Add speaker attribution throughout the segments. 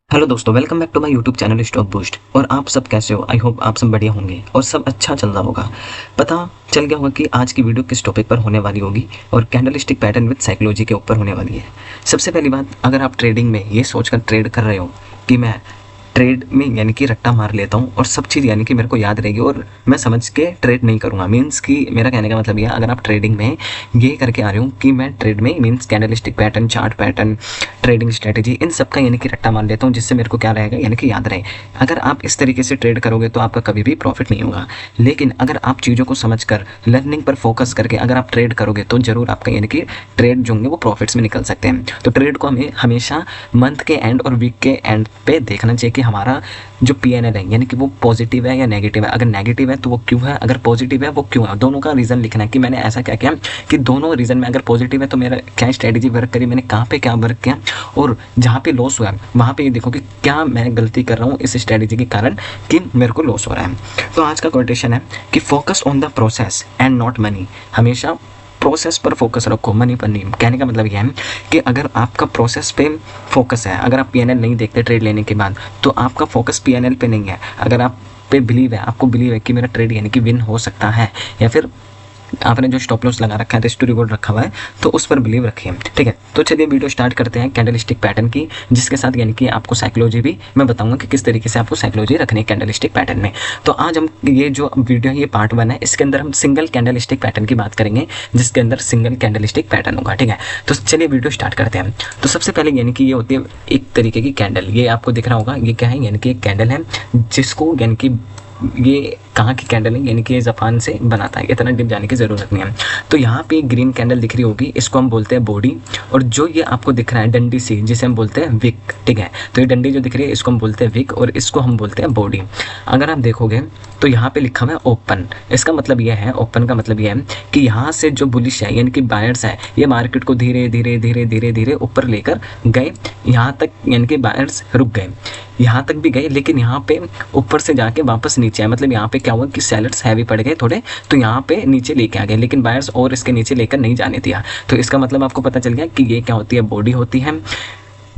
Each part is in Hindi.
Speaker 1: हेलो दोस्तों, welcome back to my YouTube channel Stock Boost. और आप सब कैसे हो? आई होप आप सब बढ़िया होंगे और सब अच्छा चल रहा होगा। पता चल गया होगा कि आज की वीडियो किस टॉपिक पर होने वाली होगी और कैंडलस्टिक पैटर्न विद साइकोलॉजी के ऊपर होने वाली है। सबसे पहली बात, अगर आप ट्रेडिंग में ये सोचकर ट्रेड कर रहे हो कि मैं ट्रेड में यानी कि रट्टा मार लेता हूँ और सब चीज़ यानी कि मेरे को याद रहेगी और मैं समझ के ट्रेड नहीं करूँगा, मीन्स कि मेरा कहने का मतलब ये है, अगर आप ट्रेडिंग में ये करके आ रहे हो कि मैं ट्रेड में means candlestick pattern, chart pattern, trading strategy, इन सब का यानी कि रट्टा मार लेता हूँ जिससे मेरे को क्या रहेगा यानी कि याद रहे। अगर आप इस तरीके से ट्रेड करोगे तो आपका कभी भी प्रॉफिट नहीं होगा। लेकिन अगर आप चीज़ों को समझकर लर्निंग पर फोकस करके अगर आप ट्रेड करोगे तो जरूर आपका यानी कि ट्रेड जो होंगे वो प्रॉफिट्स में निकल सकते हैं। तो ट्रेड को हमें हमेशा मंथ के एंड और वीक के एंड पे देखना चाहिए कि हमारा जो पीएनएल है यानी कि वो पॉजिटिव है या नेगेटिव है। अगर नेगेटिव है तो वो क्यों है, अगर पॉजिटिव है वो क्यों है। दोनों का रीज़न लिखना है कि मैंने ऐसा क्या किया कि दोनों रीज़न में अगर पॉजिटिव है तो मेरा क्या स्ट्रेटेजी वर्क करी, मैंने कहाँ पे क्या वर्क किया, और जहाँ पे लॉस हुआ वहाँ पे ये देखो कि क्या मैं गलती कर रहा हूँ इस स्ट्रेटेजी के कारण कि मेरे को लॉस हो रहा है। तो आज का क्वेश्चन है कि focus on the process and not money. हमेशा प्रोसेस पर फोकस रखो, मनी पर नहीं। कहने का मतलब यह है कि अगर आपका प्रोसेस पे फोकस है, अगर आप पीएनएल नहीं देखते ट्रेड लेने के बाद तो आपका फोकस पीएनएल पे नहीं है। अगर आप पे बिलीव है, आपको बिलीव है कि मेरा ट्रेड यानी कि विन हो सकता है, या फिर आपने जो स्टॉप लॉस लगा रखा है, हिस्ट्री रिकॉर्ड रखा हुआ है, तो उस पर बिलीव रखिए। ठीक है, तो चलिए वीडियो स्टार्ट करते हैं कैंडलस्टिक पैटर्न की, जिसके साथ यानी कि आपको साइकोलॉजी भी मैं बताऊंगा कि किस तरीके से आपको साइकोलॉजी रखनी है कैंडलस्टिक पैटर्न में। तो आज हम ये जो वीडियो है ये पार्ट 1 है, इसके अंदर हम सिंगल कैंडलस्टिक पैटर्न की बात करेंगे, जिसके अंदर सिंगल कैंडलस्टिक पैटर्न होगा। ठीक है, तो चलिए वीडियो स्टार्ट करते हैं। तो सबसे पहले यानी कि ये होती है एक तरीके की कैंडल, ये आपको दिख रहा होगा, ये क्या है यानी कि एक कैंडल है जिसको यानी कि ये कहाँ की कैंडल है यानी कि ये जापान से बनाता है, इतना डिप जाने की ज़रूरत नहीं है। तो यहाँ पे ग्रीन कैंडल दिख रही होगी, इसको हम बोलते हैं बॉडी, और जो ये आपको दिख रहा है डंडी सी, जिसे हम बोलते हैं विक। ठीक है, तो ये डंडी जो दिख रही है इसको हम बोलते हैं विक और इसको हम बोलते हैं बॉडी। अगर आप देखोगे तो यहाँ पे लिखा हुआ है ओपन। इसका मतलब यह है, ओपन का मतलब यह है कि यहाँ से जो बुलिश है यानी कि बायर्स है, ये मार्केट को धीरे धीरे धीरे धीरे धीरे ऊपर लेकर गए, यहाँ तक यानी कि बायर्स रुक गए, यहाँ तक भी गए, लेकिन यहाँ पे ऊपर से जाके वापस नीचे आए। मतलब यहाँ पे क्या हुआ कि सेलर्स हैवी पड़ गए थोड़े, तो यहाँ पे नीचे लेके आ गए, लेकिन बायर्स और इसके नीचे लेकर नहीं जाने दिया। तो इसका मतलब आपको पता चल गया कि ये क्या होती है, बॉडी होती है।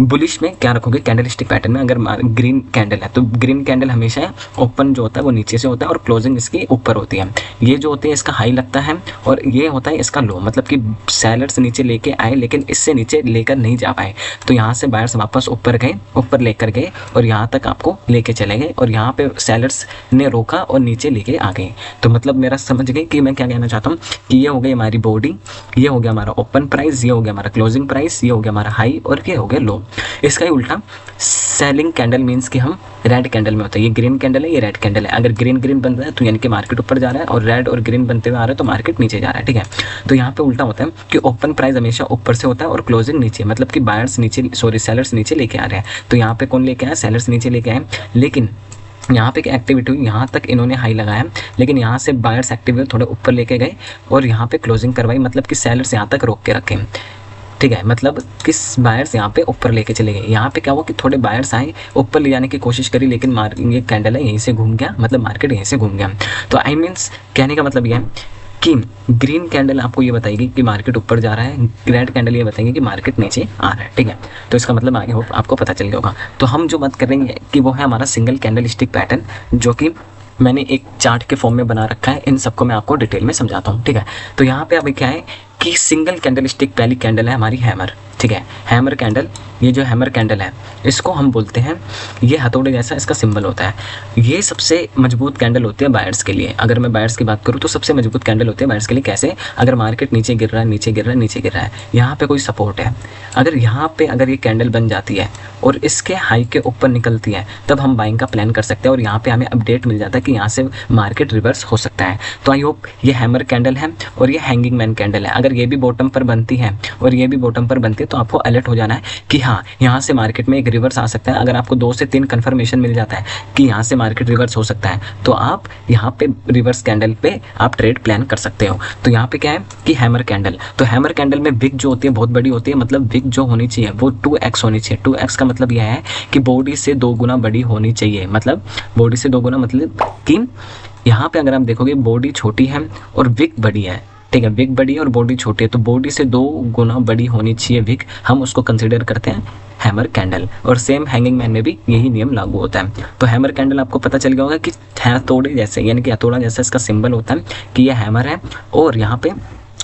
Speaker 1: बुलिश में क्या रखोगे कैंडलस्टिक पैटर्न में, अगर ग्रीन कैंडल है तो ग्रीन कैंडल हमेशा ओपन जो होता है वो नीचे से होता है और क्लोजिंग इसकी ऊपर होती है। ये जो होती है इसका हाई लगता है और ये होता है इसका लो, मतलब कि सेलर्स नीचे लेके आए लेकिन इससे नीचे लेकर नहीं जा पाए, तो यहाँ से बायर्स वापस ऊपर गए, ऊपर लेकर गए और यहाँ तक आपको लेके चले गए, और यहाँ पे सेलर्स ने रोका और नीचे लेके आ गए। तो मतलब मेरा समझ गए कि मैं क्या कहना चाहता हूँ कि ये हो गई हमारी बॉडी, ये हो गया हमारा ओपन प्राइस, ये हो गया हमारा क्लोजिंग प्राइस, ये हो गया हमारा हाई और ये हो गया लो। इसका ही उल्टा सेलिंग कैंडल मींस कि हम रेड कैंडल में होता है, ये ग्रीन कैंडल है, ये रेड कैंडल है। अगर ग्रीन ग्रीन बन रहा है तो यानी कि मार्केट ऊपर जा रहा है, और रेड और ग्रीन बनते हुए आ रहा है तो मार्केट नीचे जा रहा है। ठीक है, तो यहाँ पे उल्टा होता है कि ओपन प्राइस हमेशा ऊपर से होता है और क्लोजिंग नीचे, मतलब कि बायर्स नीचे, सॉरी सेलर्स नीचे लेके आ रहे हैं। तो यहाँ पे कौन लेके आए, सेलर्स नीचे लेके आए, लेकिन यहाँ पे एक्टिविटी हुई, यहाँ तक इन्होंने हाई लगाया, लेकिन यहाँ से बायर्स एक्टिव हुए, थोड़े ऊपर लेके गए और यहाँ पे क्लोजिंग करवाई, मतलब कि सेलर्स यहाँ तक रोक के रखे। ठीक है, मतलब किस बायर्स यहाँ पे ऊपर लेके चले गए। यहाँ पे क्या हुआ कि थोड़े बायर्स आए, ऊपर ले जाने की कोशिश करी, लेकिन ये कैंडल है यहीं से घूम गया, मतलब मार्केट यहीं से घूम गया। तो आई मीन्स कहने का मतलब यह है कि ग्रीन कैंडल आपको ये बताएगी कि मार्केट ऊपर जा रहा है, रेड कैंडल ये बताएंगे कि मार्केट नीचे आ रहा है। ठीक है, तो इसका मतलब आगे होप आपको पता चल गया होगा। तो हम जो बात करेंगे कि वो है हमारा सिंगल कैंडलस्टिक पैटर्न, जो कि मैंने एक चार्ट के फॉर्म में बना रखा है। इन सबको मैं आपको डिटेल में समझाता हूँ। ठीक है, तो यहाँ पे अभी क्या है कि सिंगल कैंडलस्टिक पहली कैंडल है हमारी हैमर। ठीक है, हैमर कैंडल, ये जो हैमर कैंडल है इसको हम बोलते हैं, ये हथौड़े जैसा इसका सिंबल होता है। ये सबसे मजबूत कैंडल होती है बायर्स के लिए। अगर मैं बायर्स की बात करूँ तो सबसे मजबूत कैंडल होती है बायर्स के लिए। कैसे, अगर मार्केट नीचे गिर रहा है, नीचे गिर रहा है, नीचे गिर रहा है, यहाँ पे कोई सपोर्ट है, अगर यहाँ पे अगर ये कैंडल बन जाती है और इसके हाई के ऊपर निकलती है, तब हम बाइंग का प्लान कर सकते हैं और यहाँ पे हमें अपडेट मिल जाता है कि यहाँ से मार्केट रिवर्स हो सकता है। तो आई होप ये हैमर कैंडल है और ये हैंगिंग मैन कैंडल है। अगर ये भी बॉटम पर बनती है और ये भी बॉटम पर बनती है तो आपको अलर्ट हो जाना है कि हाँ, यहाँ से मार्केट में एक रिवर्स आ सकता है। अगर आपको 2 से 3 कंफर्मेशन मिल जाता है कि यहाँ से मार्केट रिवर्स हो सकता है, तो आप यहाँ पे रिवर्स कैंडल पे आप ट्रेड प्लान कर सकते हो। तो यहाँ पे क्या है कि हैमर कैंडल, तो हैमर कैंडल में विक जो होती है बहुत बड़ी होती है, मतलब विक जो होनी चाहिए वो 2x होनी चाहिए। 2x का मतलब यह है कि बॉडी से 2 गुना बड़ी होनी चाहिए, मतलब बॉडी से 2 गुना, मतलब कि यहाँ पे अगर आप देखोगे बॉडी छोटी है और विक बड़ी है। ठीक है, विक बड़ी है और बॉडी छोटी है, तो बॉडी से 2 गुना बड़ी होनी चाहिए विक, हम उसको कंसिडर करते हैं हैमर कैंडल, और सेम हैंगिंग मैन में भी यही नियम लागू होता है। तो हैमर कैंडल आपको पता चल गया होगा कि हथौड़े जैसे, यानी कि हथौड़ा जैसा इसका सिंबल होता है कि यह हैमर है, और यहाँ पे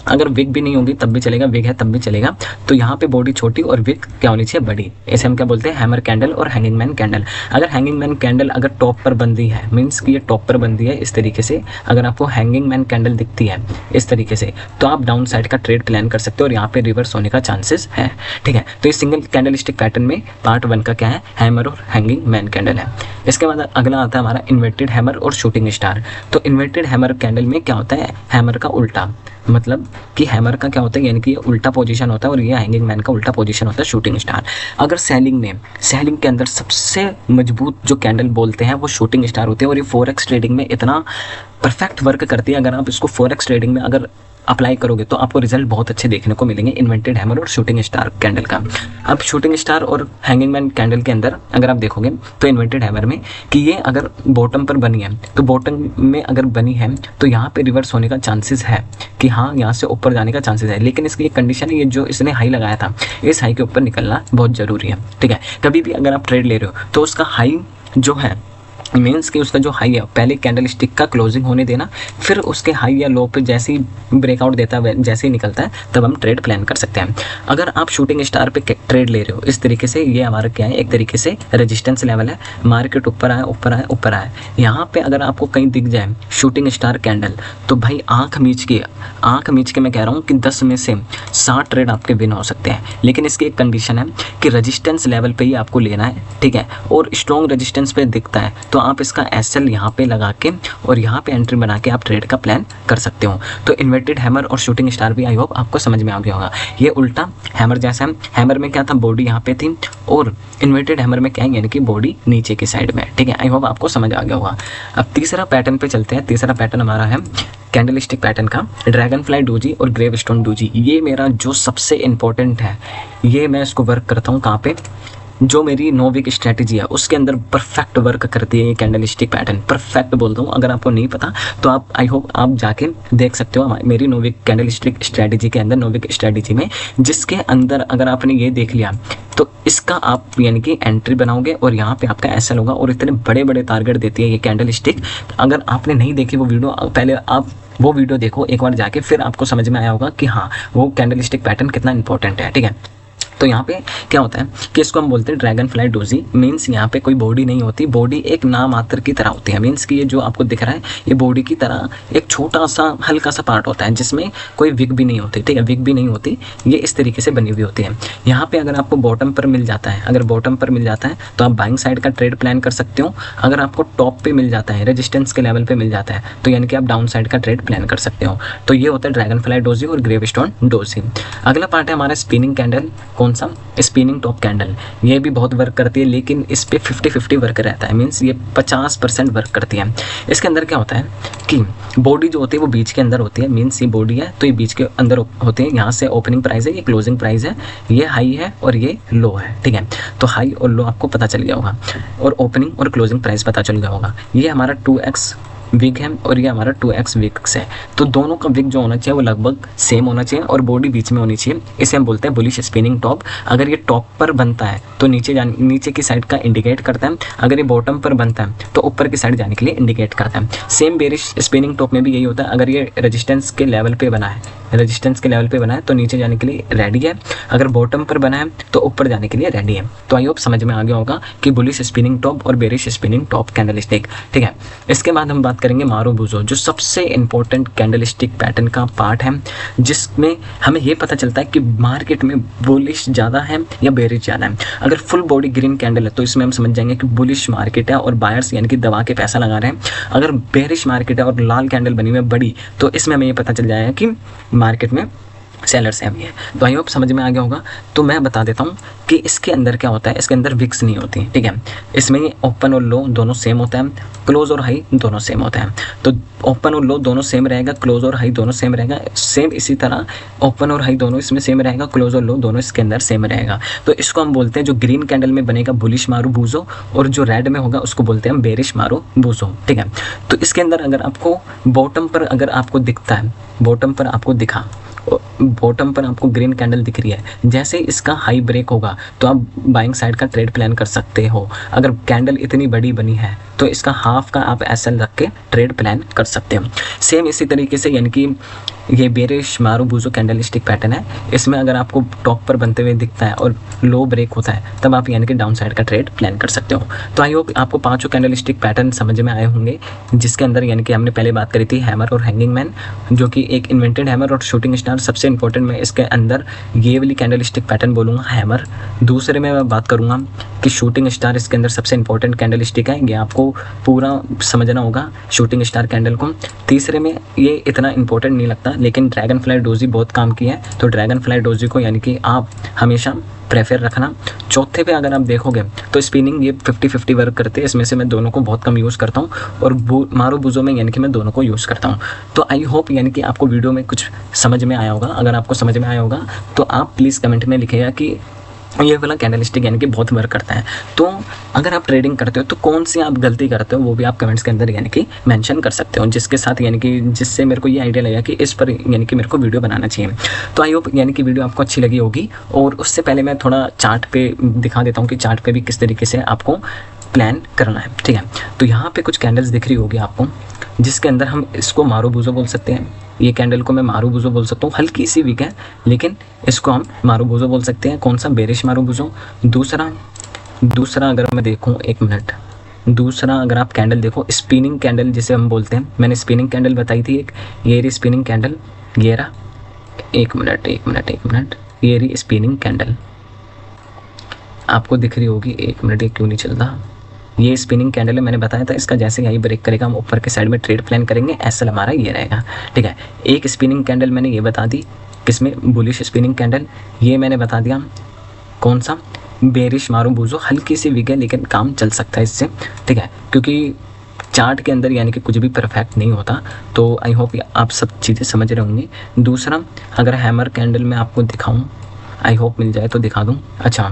Speaker 1: अगर विग भी नहीं होगी तब भी चलेगा, विग है तब भी चलेगा। तो यहाँ पे बॉडी छोटी और विग क्या होनी चाहिए, बड़ी। इसे हम क्या बोलते हैं, हैमर कैंडल और हैंगिंग मैन कैंडल। अगर हैंगिंग मैन कैंडल अगर टॉप पर बंधी है, मीन्स कि ये टॉप पर बंधी है इस तरीके से, अगर आपको हैंगिंग मैन कैंडल दिखती है इस तरीके से, तो आप डाउन साइड का ट्रेड प्लान कर सकते हो और यहाँ पे रिवर्स होने का चांसेस है। ठीक है, तो इस सिंगल कैंडल स्टिक पैटर्न में पार्ट 1 का क्या है, हैमर और हैंगिंग मैन कैंडल है। इसके बाद अगला आता है हमारा इन्वर्टेड हैमर और शूटिंग स्टार। तो इन्वर्टेड हैमर कैंडल में क्या होता है, हैमर का उल्टा, मतलब कि हैमर का क्या होता है, यानी कि ये उल्टा पोजीशन होता है और ये हैंगिंग मैन का उल्टा पोजीशन होता है शूटिंग स्टार। अगर सेलिंग के अंदर सबसे मजबूत जो कैंडल बोलते हैं वो शूटिंग स्टार होती है, और ये फॉरेक्स ट्रेडिंग में इतना परफेक्ट वर्क करती है। अगर आप इसको फॉरेक्स ट्रेडिंग में अगर अप्लाई करोगे तो आपको रिजल्ट बहुत अच्छे देखने को मिलेंगे इन्वर्टेड हैमर और शूटिंग स्टार कैंडल का। अब शूटिंग स्टार और हैंगिंग मैन कैंडल के अंदर अगर आप देखोगे तो इन्वर्टेड हैमर में कि ये अगर बॉटम पर बनी है, तो बॉटम में अगर बनी है तो यहाँ पे रिवर्स होने का चांसेस है कि हाँ यहाँ से ऊपर जाने का चांसेस है, लेकिन इसकी एक कंडीशन है, ये जो इसने हाई लगाया था इस हाई के ऊपर निकलना बहुत ज़रूरी है। ठीक है, कभी भी अगर आप ट्रेड ले रहे हो तो उसका हाई जो है, मीन्स कि उसका जो हाई है पहले कैंडल स्टिक का क्लोजिंग होने देना, फिर उसके हाई या लो पे जैसे ही ब्रेकआउट देता है जैसे ही निकलता है तब हम ट्रेड प्लान कर सकते हैं। अगर आप शूटिंग स्टार पे ट्रेड ले रहे हो इस तरीके से, ये हमारा क्या है, एक तरीके से रेजिस्टेंस लेवल है, मार्केट ऊपर आए ऊपर आए ऊपर आए, यहाँ पे अगर आपको कहीं दिख जाए शूटिंग स्टार कैंडल तो भाई आँख मीच के मैं कह रहा हूँ कि 10 में से 60 ट्रेड आपके विन हो सकते हैं। लेकिन इसकी एक कंडीशन है कि रेजिस्टेंस लेवल पे ही आपको लेना है। ठीक है, और स्ट्रॉन्ग रेजिस्टेंस पे दिखता है तो आप इसका एसएल यहाँ पे लगा के और यहाँ पे एंट्री बना के आप ट्रेड का प्लान कर सकते हो। तो इन्वर्टेड हैमर और शूटिंग स्टार भी आई होप आपको समझ में आ गया होगा। ये उल्टा हैमर जैसा है, हैमर में क्या था, बॉडी यहाँ पे थी, और इन्वर्टेड हैमर में क्या है, यानी कि बॉडी नीचे की साइड में। ठीक है, आई होप आपको समझ आ गया होगा। अब तीसरा पैटर्न पे चलते हैं। तीसरा पैटर्न हमारा है कैंडल स्टिक पैटर्न का, ड्रैगन फ्लाई डोजी और ग्रेव स्टोन डोजी। ये मेरा जो सबसे इंपॉर्टेंट है, ये मैं इसको वर्क करता हूँ कहाँ पे, जो मेरी नोविक स्ट्रैटेजी है उसके अंदर परफेक्ट वर्क करती है ये कैंडल स्टिक पैटर्न। परफेक्ट बोलता हूँ, अगर आपको नहीं पता तो आप आई होप आप जाके देख सकते हो मेरी नोविक कैंडल स्टिक स्ट्रैटेजी के अंदर, नोविक स्ट्रैटेजी में, जिसके अंदर अगर आपने ये देख लिया तो इसका आप यानी कि एंट्री बनाओगे और यहाँ पे आपका एसएल होगा, और इतने बड़े बड़े टारगेट देती है ये कैंडल स्टिक। अगर आपने नहीं देखी वो वीडियो, पहले आप वो वीडियो देखो एक बार जाके, फिर आपको समझ में आया होगा कि हाँ वो कैंडल स्टिक पैटर्न कितना इंपॉर्टेंट है। ठीक है, तो यहाँ पे क्या होता है कि इसको हम बोलते हैं ड्रैगन फ्लाई डोजी। मीन्स यहाँ पे कोई बॉडी नहीं होती, बॉडी एक नामात्र की तरह होती है। मीन्स कि ये जो आपको दिख रहा है ये बॉडी की तरह एक छोटा सा हल्का सा पार्ट होता है जिसमें कोई विग भी नहीं होती। ठीक है, विग भी नहीं होती, ये इस तरीके से बनी हुई होती है। यहाँ पे अगर आपको बॉटम पर मिल जाता है, अगर बॉटम पर मिल जाता है तो आप बाइंग साइड का ट्रेड प्लान कर सकते हो। अगर आपको टॉप पे मिल जाता है, रेजिस्टेंस के लेवल पे मिल जाता है, तो यानी कि आप डाउन साइड का ट्रेड प्लान कर सकते हो। तो ये होता है ड्रैगन फ्लाई डोजी और ग्रेव स्टोन डोजी। अगला पार्ट है हमारा स्पिनिंग कैंडल। कौन सा, स्पिनिंग टॉप कैंडल। ये भी बहुत वर्क करती है, लेकिन इस पे 50-50 वर्क रहता है। मीन्स ये 50% वर्क करती है। इसके अंदर क्या होता है कि बॉडी जो होती है वो बीच के अंदर होती है। मीन्स ये बॉडी है तो ये बीच के अंदर होती है। यहाँ से ओपनिंग प्राइस है, ये क्लोजिंग प्राइस है, ये हाई है और ये लो है। ठीक है, तो हाई और लो आपको पता चल गया होगा, और ओपनिंग और क्लोजिंग प्राइस पता चल गया होगा। ये हमारा 2x विग है और ये हमारा 2x विग्स है। तो दोनों का विग जो होना चाहिए वो लगभग सेम होना चाहिए और बॉडी बीच में होनी चाहिए। इसे हम बोलते हैं बुलिश स्पिनिंग टॉप। अगर ये टॉप पर बनता है तो नीचे की साइड का इंडिकेट करता है, अगर ये बॉटम पर बनता है तो ऊपर की साइड जाने के लिए इंडिकेट करता है। सेम बेरिश स्पिनिंग टॉप में भी यही होता है। अगर ये रेजिस्टेंस के लेवल पे बना है, तो नीचे जाने के लिए रेडी है, अगर बॉटम पर बना है तो ऊपर जाने के लिए रेडी है। तो आई होप समझ में आ गया होगा कि बुलिश स्पिनिंग टॉप और bearish spinning top candle stick. ठीक है, इसके बाद हम बात करेंगे मारुबुजो, जो सबसे इंपॉर्टेंट कैंडल स्टिक पैटर्न का पार्ट है, जिसमें हमें ये पता चलता है कि मार्केट में बुलिश ज़्यादा है या बेरिश ज़्यादा है। अगर फुल बॉडी ग्रीन कैंडल है तो इसमें हम समझ जाएंगे कि बुलिश मार्केट है और बायर्स यानी कि दबा के पैसा लगा रहे हैं। अगर बेरिश मार्केट है और लाल कैंडल बनी हुई है बड़ी, तो इसमें हमें ये पता चल जाएगा कि मार्केट में सेलर्स है भी है। तो आई होप समझ में आ गया होगा। तो मैं बता देता हूँ कि इसके अंदर क्या होता है। इसके अंदर विक्स नहीं होती। ठीक है, इसमें ओपन और लो दोनों सेम होता है, क्लोज और हाई दोनों सेम होता है। तो ओपन और लो दोनों सेम रहेगा, क्लोज और हाई दोनों सेम रहेगा। सेम इसी तरह ओपन और हाई दोनों इसमें सेम रहेगा, क्लोज और लो दोनों इसके अंदर सेम रहेगा। तो इसको हम बोलते हैं, जो ग्रीन कैंडल में बनेगा बुलिश मारुबुजो, और जो रेड में होगा उसको बोलते हैं हम बेरिश मारुबुजो। ठीक है, तो इसके अंदर अगर आपको बॉटम पर अगर आपको दिखता है, बॉटम पर आपको दिखा बॉटम पर आपको ग्रीन कैंडल दिख रही है, जैसे इसका हाई ब्रेक होगा तो आप बाइंग साइड का ट्रेड प्लान कर सकते हो। अगर कैंडल इतनी बड़ी बनी है तो इसका हाफ का आप एसएल रख के ट्रेड प्लान कर सकते हो। सेम इसी तरीके से यानी कि ये बेरिश मारुबुजो कैंडलस्टिक पैटर्न है, इसमें अगर आपको टॉप पर बनते हुए दिखता है और लो ब्रेक होता है तब आप यानी कि डाउन साइड का ट्रेड प्लान कर सकते हो। तो आई होप आपको पांचों कैंडलस्टिक पैटर्न समझ में आए होंगे, जिसके अंदर यानी कि हमने पहले बात करी थी हैमर और हैंगिंग मैन, जो कि एक इन्वेंटेड हैमर, और शूटिंग स्टार सबसे इंपॉर्टेंट मैं इसके अंदर ये वाली कैंडलस्टिक पैटर्न बोलूँगा हैमर। दूसरे में मैं बात करूँगा कि शूटिंग स्टार इसके अंदर सबसे इंपॉर्टेंट कैंडलस्टिक है, ये आपको पूरा समझना होगा शूटिंग स्टार कैंडल को। तीसरे में ये इतना इंपॉर्टेंट नहीं लगता, लेकिन ड्रैगन फ्लाई डोजी बहुत काम की है, तो ड्रैगन फ्लाई डोजी को यानी कि आप हमेशा प्रेफर रखना। चौथे पे अगर आप देखोगे तो स्पिनिंग ये 50-50 वर्क करते हैं, इसमें से मैं दोनों को बहुत कम यूज़ करता हूँ, और मारुबुजो में यानी कि मैं दोनों को यूज़ करता हूँ। तो आई होप यानी कि आपको वीडियो में कुछ समझ में आया होगा। अगर आपको समझ में आया होगा तो आप प्लीज़ कमेंट में लिखिएगा कि ये वाला कैंडलस्टिक यानी कि बहुत वर्क करता है। तो अगर आप ट्रेडिंग करते हो तो कौन सी आप गलती करते हो वो भी आप कमेंट्स के अंदर यानी कि मेंशन कर सकते हो, जिसके साथ यानी कि जिससे मेरे को ये आइडिया लगा कि इस पर यानी कि मेरे को वीडियो बनाना चाहिए। तो आई होप यानी कि वीडियो आपको अच्छी लगी होगी। और उससे पहले मैं थोड़ा चार्ट पे दिखा देता हूँ कि चार्ट पे भी किस तरीके से आपको प्लान करना है, ठीक है। तो यहाँ पे कुछ कैंडल्स दिख रही होगी आपको, जिसके अंदर हम इसको मारुबुजो बोल सकते हैं। ये कैंडल को मैं मारुबुजो बोल सकता हूँ, हल्की सी वीक है लेकिन इसको हम मारुबुजो बोल सकते हैं। कौन सा? बेरिश मारुबुजो। दूसरा अगर मैं देखूँ, एक मिनट, दूसरा अगर आप कैंडल देखो, स्पिनिंग कैंडल जिसे हम बोलते हैं, मैंने स्पिनिंग कैंडल बताई थी एक, ये रही स्पिनिंग कैंडल, ये रहा, एक मिनट, ये रही स्पिनिंग कैंडल, आपको दिख रही होगी। एक मिनट, ये क्यों नहीं चल रहा? ये स्पिनिंग कैंडल है, मैंने बताया था इसका जैसे यही ब्रेक करेगा हम ऊपर के साइड में ट्रेड प्लान करेंगे, एसएल हमारा ये रहेगा, ठीक है। एक स्पिनिंग कैंडल मैंने ये बता दी, किसमें? Bullish spinning candle. ये मैंने बता दिया कौन सा? बेरिश मारुबुजो, हल्की सी वीक है लेकिन काम चल सकता है इससे, ठीक है, क्योंकि चार्ट के अंदर यानी कि कुछ भी परफेक्ट नहीं होता। तो आई होप आप सब चीज़ें समझ रहे होंगे। दूसरा, अगर हैमर कैंडल मैं आपको दिखाऊँ, आई होप मिल जाए तो दिखा दूँ। अच्छा,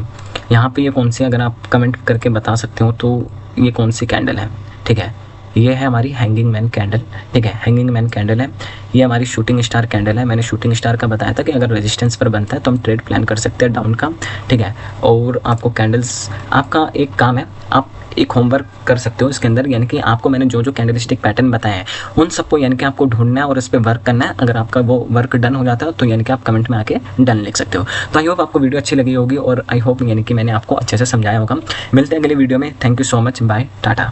Speaker 1: यहाँ पे ये कौन सी, अगर आप कमेंट करके बता सकते हो तो ये कौन सी कैंडल है, ठीक है। ये है हमारी हैंगिंग मैन कैंडल, ठीक है, हैंगिंग मैन कैंडल है। ये हमारी शूटिंग स्टार कैंडल है, मैंने शूटिंग स्टार का बताया था कि अगर रेजिस्टेंस पर बनता है तो हम ट्रेड प्लान कर सकते हैं डाउन का, ठीक है। और आपको कैंडल्स, आपका एक काम है, आप एक होमवर्क कर सकते हो इसके अंदर, यानी कि आपको मैंने जो जो कैंडलस्टिक पैटर्न बताए हैं उन सबको यानी कि आपको ढूंढना है और इस पर वर्क करना है। अगर आपका वो वर्क डन हो जाता है तो यानी कि आप कमेंट में आके डन लिख सकते हो। तो आई होप आपको वीडियो अच्छी लगी होगी और आई होप यानी कि मैंने आपको अच्छे से समझाया होगा। मिलते हैं अगले वीडियो में। Thank you so much, bye, Tata.